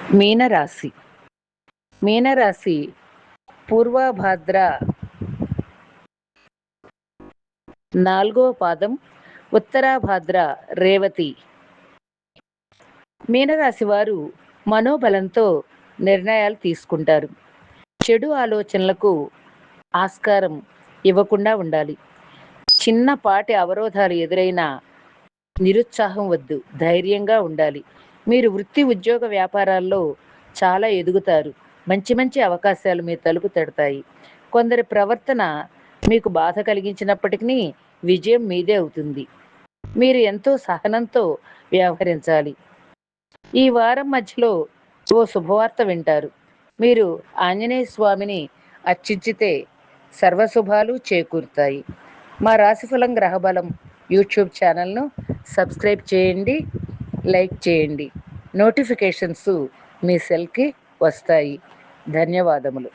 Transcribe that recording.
మీనరాశి. మీనరాశి పూర్వభాద్ర 4వ పాదం, ఉత్తరాభాద్ర రేవతి. మీనరాశి వారు మనోబలంతో నిర్ణయాలు తీసుకుంటారు. చెడు ఆలోచనలకు ఆస్కారం ఇవ్వకుండా ఉండాలి. చిన్నపాటి అవరోధాలు ఎదురైనా నిరుత్సాహం వద్దు, ధైర్యంగా ఉండాలి. మీరు వృత్తి, ఉద్యోగ, వ్యాపారాల్లో చాలా ఎదుగుతారు. మంచి మంచి అవకాశాలు మీ తలుపు తడతాయి. కొందరి ప్రవర్తన మీకు బాధ కలిగించినప్పటికీ విజయం మీదే అవుతుంది. మీరు ఎంతో సహనంతో వ్యవహరించాలి. ఈ వారం మధ్యలో ఓ శుభవార్త వింటారు. మీరు ఆంజనేయ స్వామిని అర్చించితే సర్వశుభాలు చేకూరుతాయి. మా రాశిఫలం గ్రహబలం యూట్యూబ్ ఛానల్ను సబ్స్క్రైబ్ చేయండి, లైక్ చేయండి. నోటిఫికేషన్స్ మీ సెల్కి వస్తాయి. ధన్యవాదములు.